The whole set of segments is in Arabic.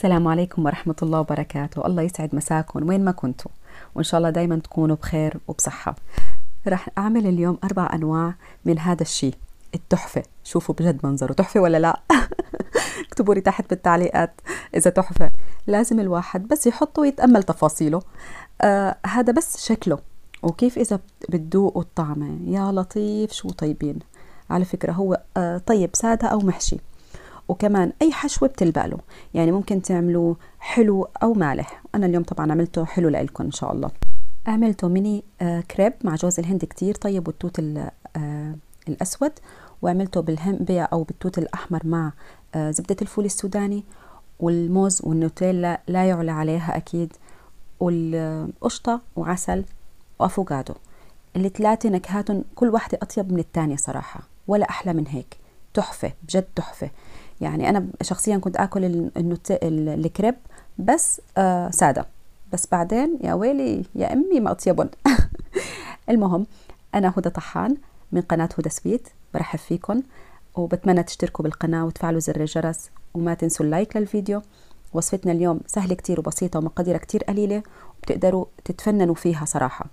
السلام عليكم ورحمة الله وبركاته. الله يسعد مساكم وين ما كنتوا، وإن شاء الله دايما تكونوا بخير وبصحة. رح أعمل اليوم 4 أنواع من هذا الشيء التحفة. شوفوا بجد منظره تحفة ولا لا؟ اكتبوا لي تحت بالتعليقات إذا تحفة. لازم الواحد بس يحطه ويتأمل تفاصيله. هذا بس شكله، وكيف إذا بتذوقوا الطعمة يا لطيف شو طيبين. على فكرة هو طيب سادة أو محشي، وكمان أي حشوة بتلبق له. يعني ممكن تعملوه حلو أو مالح. أنا اليوم طبعا عملته حلو لإلكم إن شاء الله. عملته ميني كريب مع جوز الهند كتير طيب، والتوت الأسود. وعملته بالهمبية أو بالتوت الأحمر مع زبدة الفول السوداني والموز والنوتيلا لا يعلى عليها أكيد، والقشطة وعسل وأفوكادو. الثلاثة نكهاتهم كل واحدة أطيب من الثانية صراحة، ولا أحلى من هيك. تحفة بجد تحفة. يعني أنا شخصيا كنت أكل الكريب بس سادة، بس بعدين يا ويلي يا أمي ما أطيبهم. المهم، أنا هدى طحان من قناة هدى سويت، برحب فيكم وبتمنى تشتركوا بالقناة وتفعلوا زر الجرس، وما تنسوا اللايك للفيديو. وصفتنا اليوم سهلة كتير وبسيطة ومقاديرها كتير قليلة، وبتقدروا تتفننوا فيها صراحة.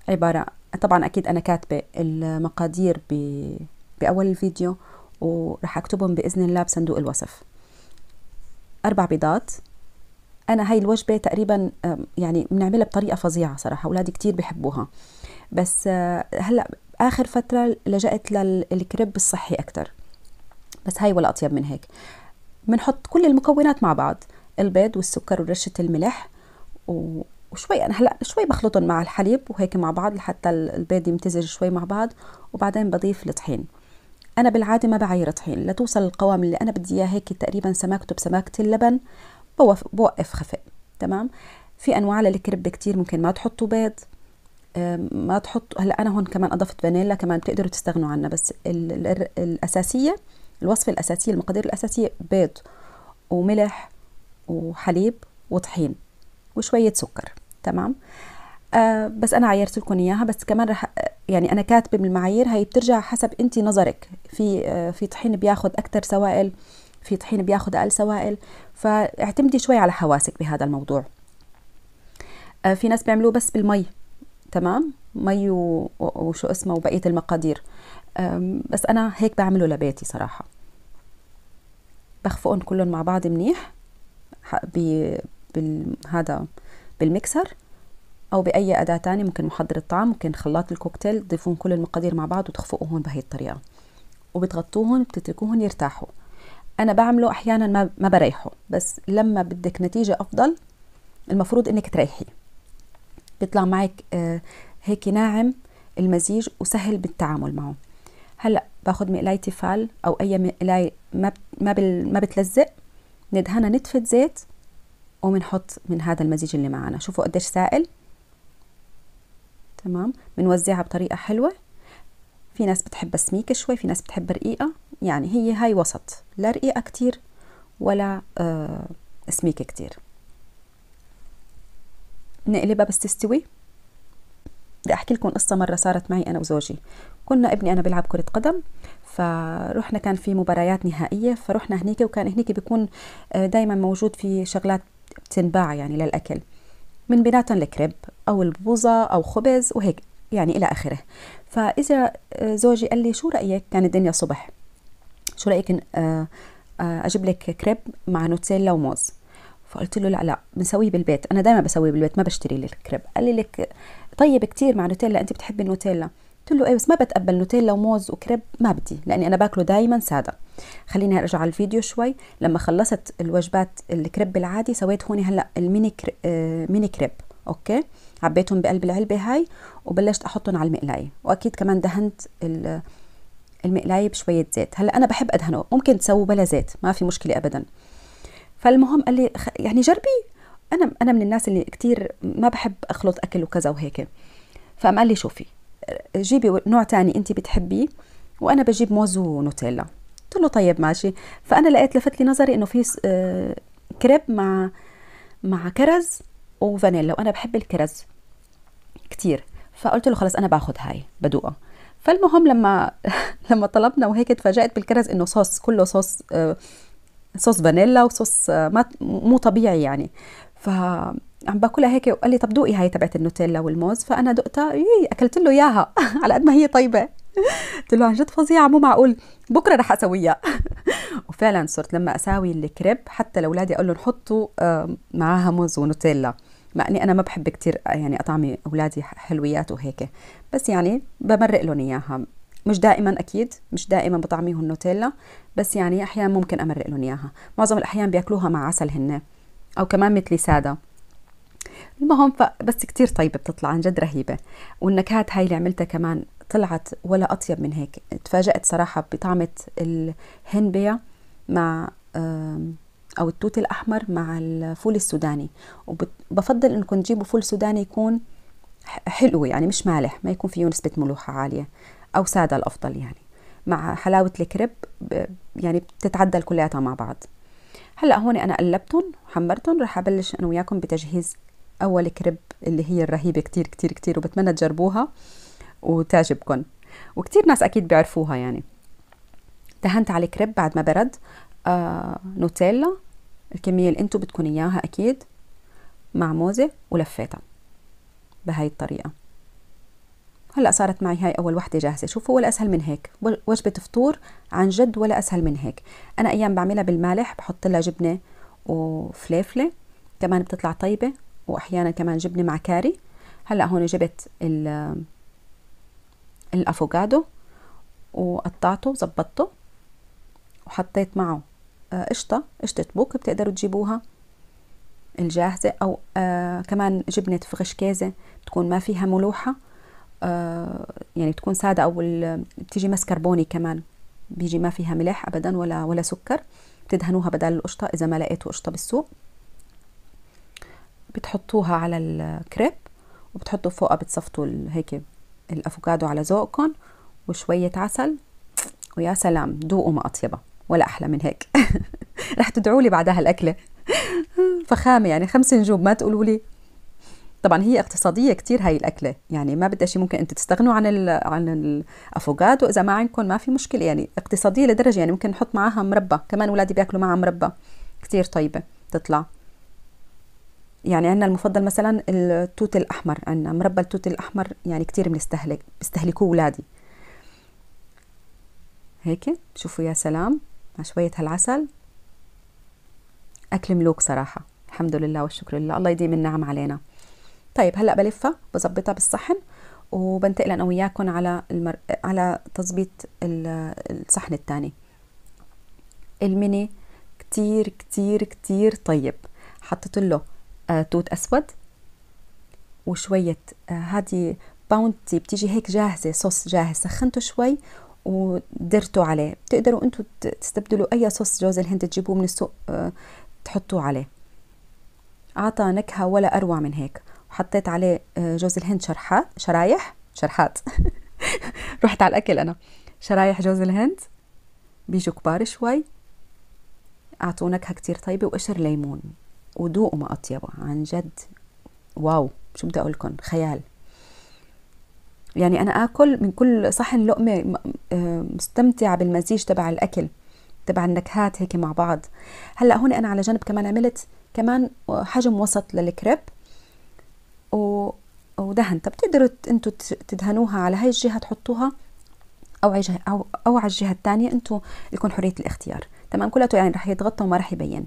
عبارة طبعا أكيد أنا كاتبة المقادير بأول الفيديو، ورح أكتبهم بإذن الله بصندوق الوصف. 4 بيضات. أنا هاي الوجبة تقريبا يعني بنعملها بطريقة فظيعة صراحة، أولادي كتير بيحبوها، بس هلأ آخر فترة لجأت للكريب الصحي أكتر، بس هاي ولا أطيب من هيك. بنحط كل المكونات مع بعض، البيض والسكر ورشة الملح وشوي. أنا هلأ شوي بخلطهم مع الحليب وهيك مع بعض لحتى البيض يمتزج شوي مع بعض، وبعدين بضيف الطحين. أنا بالعادة ما بعير طحين لتوصل القوام اللي أنا بدي إياه، هيك تقريبا سماكته بسماكة اللبن. بوقف خفق. تمام. في أنواع للكريب كتير ممكن ما تحطوا بيض، ما تحطوا. هلا أنا هون كمان أضفت فانيلا، كمان بتقدروا تستغنوا عنها، بس الأساسية، الوصفة الأساسية، المقادير الأساسية بيض وملح وحليب وطحين وشوية سكر. تمام. بس أنا عيرت لكم إياها، بس كمان رح يعني أنا كاتبة بالمعايير هي بترجع حسب أنت نظرك. في طحين بياخد أكتر سوائل، في طحين بياخد أقل سوائل، فاعتمدي شوي على حواسك بهذا الموضوع. في ناس بيعملوه بس بالمي، تمام، مي وشو اسمه وبقية المقادير. بس أنا هيك بعمله لبيتي صراحة. بخفقهم كلهم مع بعض منيح هذا بالميكسر أو بأي أداة تانية، ممكن محضر الطعام، ممكن خلاط الكوكتيل. تضيفون كل المقادير مع بعض وتخفقوهم بهي الطريقة، وبتغطوهم بتتركوهم يرتاحوا. أنا بعمله أحيانا ما بريحه، بس لما بدك نتيجة أفضل المفروض إنك تريحي. بيطلع معك هيك ناعم المزيج وسهل بالتعامل معه. هلأ باخد مقلاية تيفال أو أي مقلاية ما بتلزق، ندهنها نتفة زيت، وبنحط من هذا المزيج اللي معنا. شوفوا قديش سائل. تمام. بنوزعها بطريقة حلوة. في ناس بتحب سميكة شوي، في ناس بتحب رقيقة، يعني هي هاي وسط، لا رقيقة كتير ولا سميكة كتير. نقلبها بس تستوي. بدي أحكي لكم قصة مرة صارت معي أنا وزوجي. كنا ابني أنا بيلعب كرة قدم، فرحنا كان في مباريات نهائية، فرحنا هنيك، وكان هنيك بيكون دايما موجود في شغلات بتنباع يعني للأكل، من بيناتهم الكريب أو البوظة أو خبز وهيك يعني إلى آخره. فإذا زوجي قال لي شو رأيك، كان الدنيا صبح، شو رأيك أجيب لك كريب مع نوتيلا وموز؟ فقلت له لا بنسويه بالبيت، أنا دائما بسويه بالبيت ما بشتري لك كريب. قال لي لك طيب كتير مع نوتيلا، أنت بتحبي النوتيلا. قلت له ايه، بس ما بتقبل نوتيلا وموز وكريب، ما بدي، لاني انا باكله دايما ساده. خليني ارجع على الفيديو شوي. لما خلصت الوجبات الكريب العادي، سويت هون هلا ميني كريب. اوكي، عبيتهم بقلب العلبه هاي وبلشت احطهم على المقلايه، واكيد كمان دهنت المقلايه بشويه زيت. هلا انا بحب ادهنه، ممكن تسووا بلا زيت ما في مشكله ابدا. فالمهم قال لي يعني جربي. انا من الناس اللي كتير ما بحب اخلط اكل وكذا وهيك. فقام قال لي شوفي، جيبي نوع تاني انت بتحبيه، وانا بجيب موز ونوتيلا. قلت له طيب ماشي. فانا لقيت لفت لي نظري انه في كريب مع كرز وفانيلا، وانا بحب الكرز كتير. فقلت له خلص انا باخذ هاي بدوقها. فالمهم لما لما طلبنا وهيك، تفاجأت بالكرز انه صوص، كله صوص صوص فانيلا وصوص ما مو طبيعي يعني. عم باكلها هيك وقال لي طب دوقي هاي تبعت النوتيلا والموز، فانا دقتها اكلت له اياها على قد ما هي طيبه. قلت له عن جد فظيعه مو معقول، بكره رح اسويها. وفعلا صرت لما اساوي الكريب حتى لاولادي اقول لهم حطوا معاها موز ونوتيلا، مع اني انا ما بحب كتير يعني اطعمي اولادي حلويات وهيك، بس يعني بمرق لهم اياها. مش دائما اكيد، مش دائما بطعميهم نوتيلا، بس يعني احيانا ممكن امرق لهم اياها. معظم الاحيان بياكلوها مع عسل هن، او كمان مثلي ساده. المهم بس كتير طيبة بتطلع عن جد رهيبة. والنكهات هاي اللي عملتها كمان طلعت ولا أطيب من هيك. تفاجأت صراحة بطعمة الهنبية مع أو التوت الأحمر مع الفول السوداني. وبفضل إنكم تجيبوا فول سوداني يكون حلو يعني مش مالح، ما يكون فيه نسبة ملوحة عالية، أو سادة الأفضل يعني، مع حلاوة الكريب يعني بتتعدل كلياتها مع بعض. هلا هون انا قلبتهم وحمرتهم، رح ابلش انا وياكم بتجهيز اول كريب اللي هي الرهيبه كتير كتير كتير، وبتمنى تجربوها وتعجبكم، وكتير ناس اكيد بيعرفوها يعني. دهنت على الكريب بعد ما برد نوتيلا الكميه اللي انتم بدكم اياها اكيد، مع موزه، ولفيتها بهاي الطريقه. هلا صارت معي هاي اول وحده جاهزه. شوفوا ولا اسهل من هيك، وجبه فطور عن جد ولا اسهل من هيك. انا ايام بعملها بالمالح، بحط لها جبنه وفليفله كمان بتطلع طيبه، واحيانا كمان جبنه مع كاري. هلا هون جبت الافوكادو وقطعته زبطته، وحطيت معه قشطه بوك بتقدروا تجيبوها الجاهزه، او كمان جبنه فريشكيزه تكون ما فيها ملوحه، يعني تكون سادة، أو بتيجي مسكربوني كمان بيجي ما فيها ملح أبدا ولا سكر، بتدهنوها بدل القشطة إذا ما لقيتوا قشطة بالسوق. بتحطوها على الكريب وبتحطوا فوقها بتصفطوا هيك الأفوكادو على ذوقكم وشوية عسل، ويا سلام ذوقوا ما أطيبها ولا أحلى من هيك. رح تدعوا لي بعدها الأكلة. فخامة يعني 5 نجوم ما تقولوا لي. طبعا هي اقتصاديه كتير هاي الاكله، يعني ما بدها شيء، ممكن انتم تستغنوا عن الافوكادو اذا ما عندكم، ما في مشكله يعني، اقتصاديه لدرجه يعني ممكن نحط معاها مربى كمان، اولادي بياكلوا معها مربى كتير طيبه تطلع. يعني عندنا المفضل مثلا التوت الاحمر، عندنا مربى التوت الاحمر يعني كتير بيستهلكوه اولادي. هيك شوفوا يا سلام مع شويه هالعسل، اكل ملوك صراحه. الحمد لله والشكر لله، الله يديم النعم علينا. طيب هلا بلفها بظبطها بالصحن، وبنتقل انا وياكم على تظبيط الصحن الثاني. الميني كتير كتير كتير طيب. حطيت له توت اسود وشويه هذه باونتي بتيجي هيك جاهزه، صوص جاهز سخنته شوي ودرته عليه. بتقدروا انتم تستبدلوا اي صوص جوز الهند تجيبوه من السوق تحطوه عليه، عطى نكهه ولا اروع من هيك. وحطيت عليه جوز الهند شرحات. رحت على الأكل أنا. شرايح جوز الهند بيجوا كبار شوي، أعطوا نكهة كتير طيبة، وقشر ليمون، وذوقوا ما أطيبه عن جد. واو شو بدي أقولكم، خيال يعني. أنا أكل من كل صحن لقمة مستمتعة بالمزيج تبع الأكل، تبع النكهات هيك مع بعض. هلأ هون أنا على جنب كمان عملت كمان حجم وسط للكريب ودهن. طب بتقدروا انتوا تدهنوها على هاي الجهة تحطوها، او على الجهة الثانية، انتوا لكم حرية الاختيار. تمام كلته يعني رح يتغطى وما رح يبين.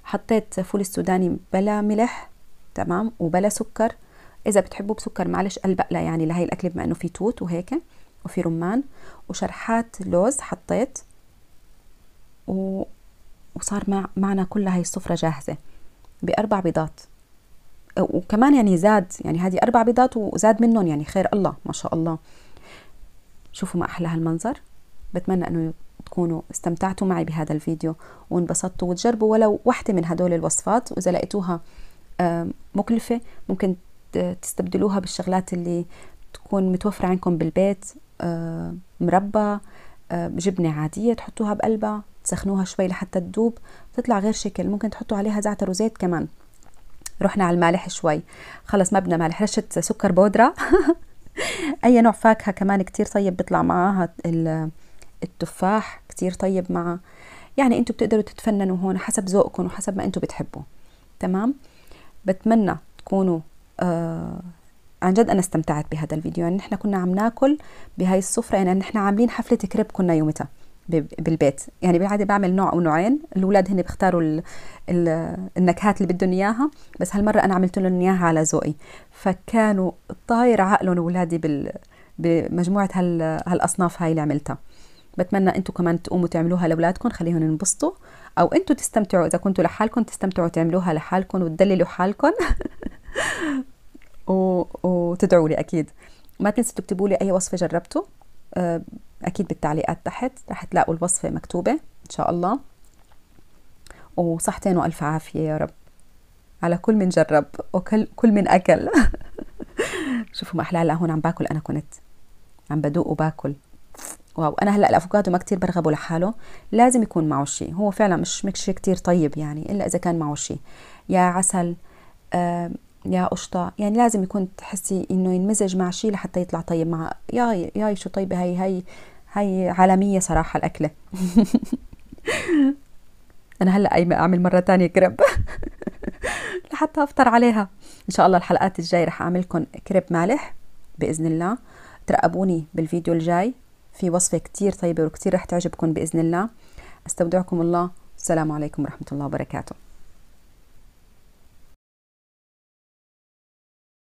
حطيت فول السوداني بلا ملح تمام وبلا سكر، اذا بتحبوا بسكر معلش البقلة يعني لهي الاكل بما انه في توت وهيك وفي رمان، وشرحات لوز حطيت، وصار معنا كل هاي السفرة جاهزة ب4 بيضات. وكمان يعني زاد، يعني هذه 4 بيضات وزاد منهم، يعني خير الله ما شاء الله. شوفوا ما أحلى هالمنظر. بتمنى أنه تكونوا استمتعتوا معي بهذا الفيديو وانبسطتوا، وتجربوا ولو واحدة من هدول الوصفات، وإذا لقيتوها مكلفة ممكن تستبدلوها بالشغلات اللي تكون متوفرة عندكم بالبيت. مربى، جبنة عادية تحطوها بقلبها، تسخنوها شوي لحتى تدوب تطلع غير شكل. ممكن تحطوا عليها زعتر وزيت كمان. رحنا على المالح شوي، خلص ما بدنا مالح، رشة سكر بودرة. اي نوع فاكهة كمان كتير طيب بيطلع معاها. التفاح كتير طيب معها، يعني انتوا بتقدروا تتفننوا هون حسب ذوقكم وحسب ما انتوا بتحبوا. تمام. بتمنى تكونوا عن جد انا استمتعت بهذا الفيديو. يعني نحن كنا عم ناكل بهاي السفرة، يعني نحن عاملين حفلة كريب كنا يومتها بالبيت. يعني بالعاده بعمل نوع او نوعين، الاولاد هن بيختاروا النكهات اللي بدهم اياها، بس هالمره انا عملت لهم اياها على ذوقي، فكانوا طاير عقلهم اولادي بمجموعه هالاصناف هاي اللي عملتها. بتمنى انتم كمان تقوموا تعملوها لاولادكم، خليهم ينبسطوا، او انتم تستمتعوا اذا كنتوا لحالكم، تستمتعوا تعملوها لحالكم وتدللوا حالكم وتدعوا لي اكيد. ما تنسوا تكتبوا لي اي وصفه جربتوا، اكيد بالتعليقات تحت رح تلاقوا الوصفه مكتوبه ان شاء الله. وصحتين والف عافيه يا رب على كل من جرب وكل من اكل. شوفوا ما احلى. هلا هون عم باكل، انا كنت عم بدوق وباكل. واو. انا هلا الافوكادو ما كتير برغبه لحاله، لازم يكون معه شيء. هو فعلا مش كتير طيب يعني، الا اذا كان معه شيء، يا عسل يا قشطه. يعني لازم يكون تحسي انه ينمزج مع شيء لحتى يطلع طيب. مع ياي شو طيبه هي عالميه صراحه الاكله. انا هلا قايمه اعمل مره تانية كريب لحتى افطر عليها. ان شاء الله الحلقات الجاي رح اعملكم كريب مالح باذن الله. ترقبوني بالفيديو الجاي، في وصفه كتير طيبه وكتير رح تعجبكم باذن الله. استودعكم الله. السلام عليكم ورحمه الله وبركاته.